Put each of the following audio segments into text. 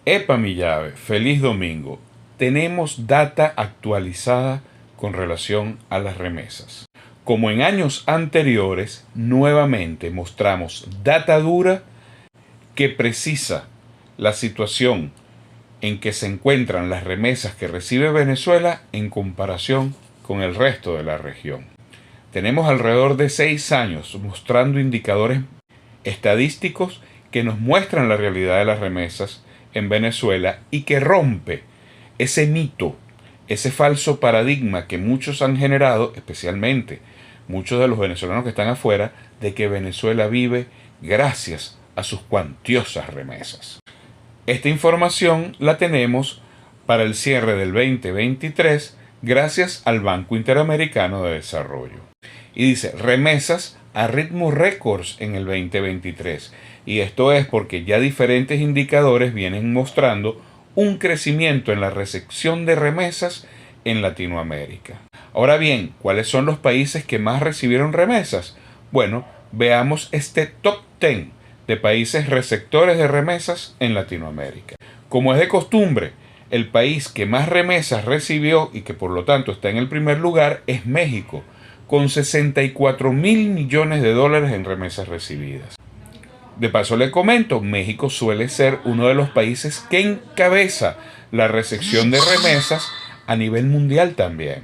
Epa mi llave, feliz domingo. Tenemos data actualizada con relación a las remesas. Como en años anteriores, nuevamente mostramos data dura que precisa la situación en que se encuentran las remesas que recibe Venezuela en comparación con el resto de la región. Tenemos alrededor de 6 años mostrando indicadores estadísticos que nos muestran la realidad de las remesas en Venezuela y que rompe ese mito, ese falso paradigma que muchos han generado, especialmente muchos de los venezolanos que están afuera, de que Venezuela vive gracias a sus cuantiosas remesas. Esta información la tenemos para el cierre del 2023 gracias al Banco Interamericano de Desarrollo. Y dice, remesas a ritmo récords en el 2023. Y esto es porque ya diferentes indicadores vienen mostrando un crecimiento en la recepción de remesas en Latinoamérica. Ahora bien, ¿cuáles son los países que más recibieron remesas? Bueno, veamos este top 10 de países receptores de remesas en Latinoamérica. Como es de costumbre, el país que más remesas recibió y que por lo tanto está en el primer lugar es México, con 64 mil millones de dólares en remesas recibidas. De paso le comento, México suele ser uno de los países que encabeza la recepción de remesas a nivel mundial también.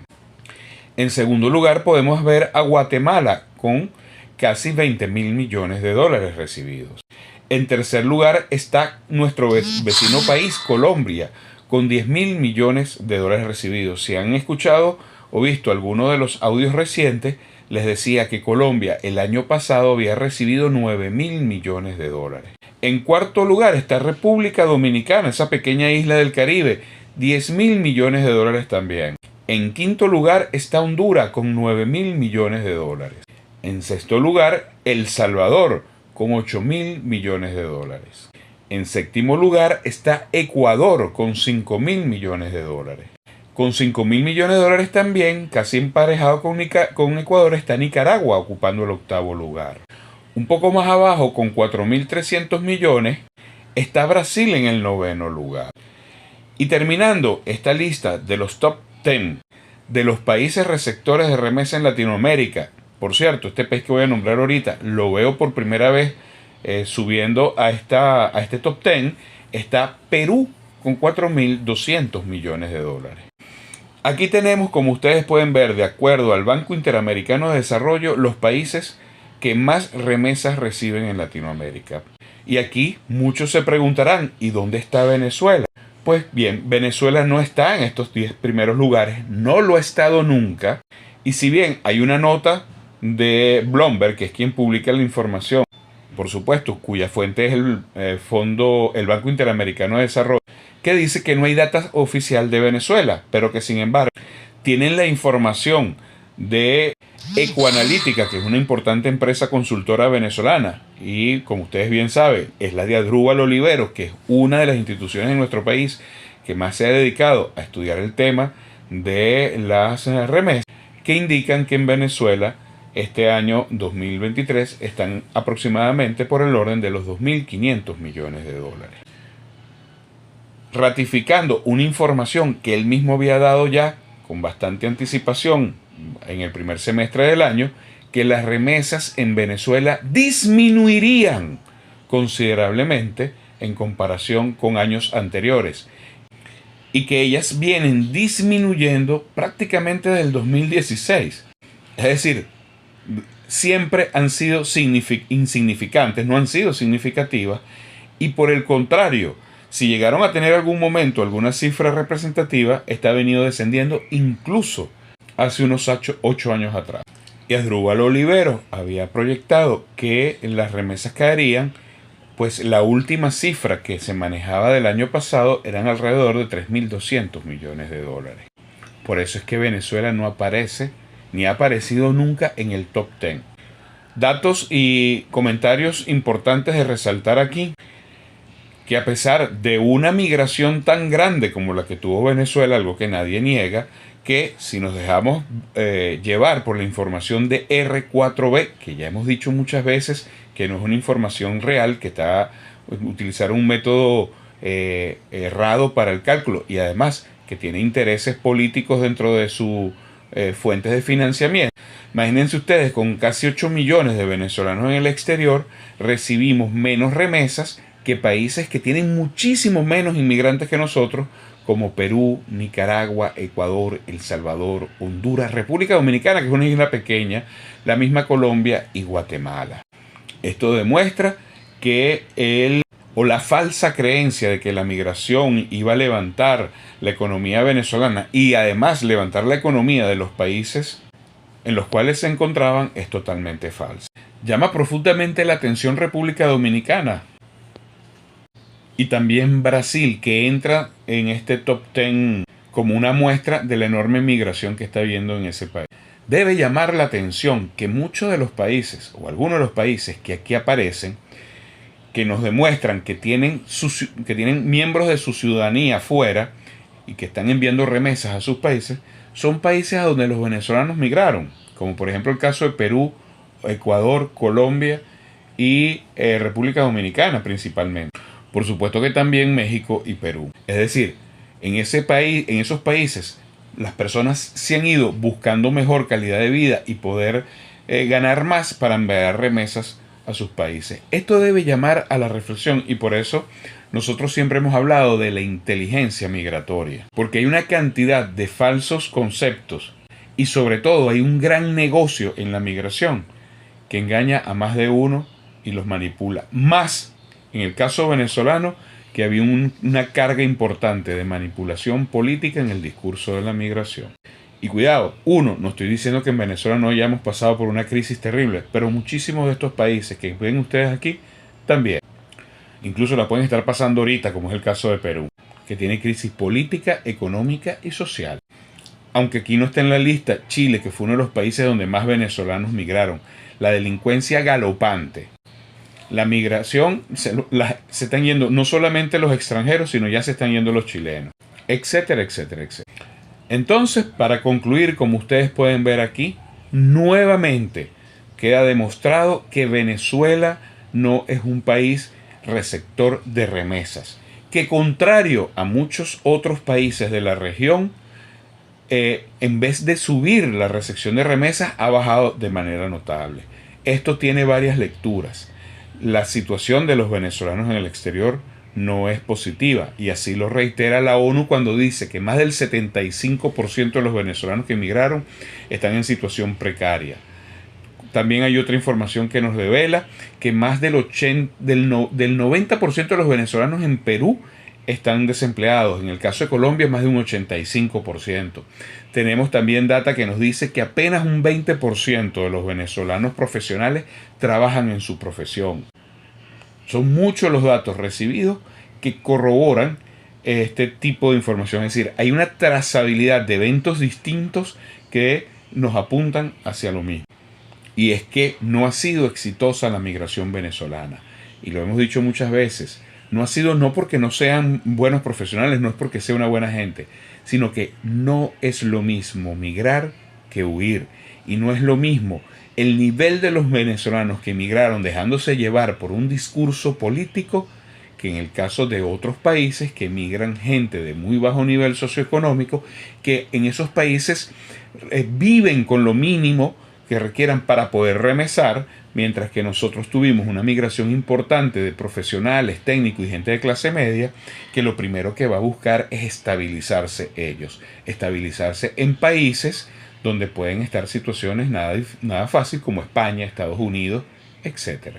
En segundo lugar podemos ver a Guatemala con casi 20 mil millones de dólares recibidos. En tercer lugar está nuestro vecino país, Colombia, con 10 mil millones de dólares recibidos. Si han escuchado o visto alguno de los audios recientes, les decía que Colombia el año pasado había recibido 9 mil millones de dólares. En cuarto lugar está República Dominicana, esa pequeña isla del Caribe, 10 mil millones de dólares también. En quinto lugar está Honduras con 9 mil millones de dólares. En sexto lugar, El Salvador con 8 mil millones de dólares. En séptimo lugar está Ecuador con 5 mil millones de dólares. Con 5 mil millones de dólares también, casi emparejado con Ecuador, está Nicaragua ocupando el octavo lugar. Un poco más abajo, con 4.300 millones, está Brasil en el noveno lugar. Y terminando esta lista de los top 10 de los países receptores de remesa en Latinoamérica, por cierto, este país que voy a nombrar ahorita, lo veo por primera vez subiendo a este top 10, está Perú con 4.200 millones de dólares. Aquí tenemos, como ustedes pueden ver, de acuerdo al Banco Interamericano de Desarrollo, los países que más remesas reciben en Latinoamérica. Y aquí muchos se preguntarán, ¿y dónde está Venezuela? Pues bien, Venezuela no está en estos 10 primeros lugares, no lo ha estado nunca. Y si bien hay una nota de Bloomberg, que es quien publica la información, por supuesto, cuya fuente es el Banco Interamericano de Desarrollo, que dice que no hay data oficial de Venezuela, pero que sin embargo tienen la información de Ecoanalítica, que es una importante empresa consultora venezolana, y como ustedes bien saben, es la de Adrúbal Oliveros, que es una de las instituciones en nuestro país que más se ha dedicado a estudiar el tema de las remesas, que indican que en Venezuela este año 2023 están aproximadamente por el orden de los 2.500 millones de dólares. Ratificando una información que él mismo había dado ya con bastante anticipación en el primer semestre del año, que las remesas en Venezuela disminuirían considerablemente en comparación con años anteriores y que ellas vienen disminuyendo prácticamente desde el 2016. Es decir, siempre han sido insignificantes, no han sido significativas, y por el contrario, si llegaron a tener algún momento alguna cifra representativa, esta ha venido descendiendo incluso hace unos 8 años atrás. Y Asdrúbal Oliveros había proyectado que las remesas caerían, pues la última cifra que se manejaba del año pasado eran alrededor de 3.200 millones de dólares. Por eso es que Venezuela no aparece, ni ha aparecido nunca en el top 10. Datos y comentarios importantes de resaltar aquí, que a pesar de una migración tan grande como la que tuvo Venezuela, algo que nadie niega, que si nos dejamos llevar por la información de R4B, que ya hemos dicho muchas veces que no es una información real, que está utilizar un método errado para el cálculo, y además que tiene intereses políticos dentro de sus fuentes de financiamiento. Imagínense ustedes, con casi 8 millones de venezolanos en el exterior, recibimos menos remesas que países que tienen muchísimo menos inmigrantes que nosotros, como Perú, Nicaragua, Ecuador, El Salvador, Honduras, República Dominicana, que es una isla pequeña, la misma Colombia y Guatemala. Esto demuestra que la falsa creencia de que la migración iba a levantar la economía venezolana y además levantar la economía de los países en los cuales se encontraban es totalmente falsa. Llama profundamente la atención República Dominicana y también Brasil, que entra en este top 10 como una muestra de la enorme migración que está habiendo en ese país. Debe llamar la atención que muchos de los países, o algunos de los países que aquí aparecen, que nos demuestran que tienen miembros de su ciudadanía fuera y que están enviando remesas a sus países, son países a donde los venezolanos migraron, como por ejemplo el caso de Perú, Ecuador, Colombia y República Dominicana principalmente. Por supuesto que también México y Perú. Es decir, en esos países, las personas se han ido buscando mejor calidad de vida y poder ganar más para enviar remesas a sus países. Esto debe llamar a la reflexión, y por eso nosotros siempre hemos hablado de la inteligencia migratoria, porque hay una cantidad de falsos conceptos y sobre todo hay un gran negocio en la migración que engaña a más de uno y los manipula. Más en el caso venezolano, que había una carga importante de manipulación política en el discurso de la migración. Y cuidado, no estoy diciendo que en Venezuela no hayamos pasado por una crisis terrible, pero muchísimos de estos países que ven ustedes aquí también. Incluso la pueden estar pasando ahorita, como es el caso de Perú, que tiene crisis política, económica y social. Aunque aquí no está en la lista, Chile, que fue uno de los países donde más venezolanos migraron, la delincuencia galopante. La migración se están yendo no solamente los extranjeros, sino ya se están yendo los chilenos, etcétera, etcétera, etcétera. Entonces, para concluir, como ustedes pueden ver aquí, nuevamente queda demostrado que Venezuela no es un país receptor de remesas, que contrario a muchos otros países de la región, en vez de subir la recepción de remesas, ha bajado de manera notable. Esto tiene varias lecturas. La situación de los venezolanos en el exterior no es positiva, y así lo reitera la ONU cuando dice que más del 75% de los venezolanos que emigraron están en situación precaria. También hay otra información que nos revela que más del 90% de los venezolanos en Perú están desempleados. En el caso de Colombia, más de un 85%. Tenemos también data que nos dice que apenas un 20% de los venezolanos profesionales trabajan en su profesión. Son muchos los datos recibidos que corroboran este tipo de información. Es decir, hay una trazabilidad de eventos distintos que nos apuntan hacia lo mismo. Y es que no ha sido exitosa la migración venezolana. Y lo hemos dicho muchas veces. No ha sido no porque no sean buenos profesionales, no es porque sea una buena gente, sino que no es lo mismo migrar que huir. Y no es lo mismo el nivel de los venezolanos que emigraron dejándose llevar por un discurso político que en el caso de otros países que emigran gente de muy bajo nivel socioeconómico, que en esos países viven con lo mínimo que requieran para poder remesar, mientras que nosotros tuvimos una migración importante de profesionales, técnicos y gente de clase media, que lo primero que va a buscar es estabilizarse ellos, estabilizarse en países donde pueden estar situaciones nada fácil como España, Estados Unidos, etc.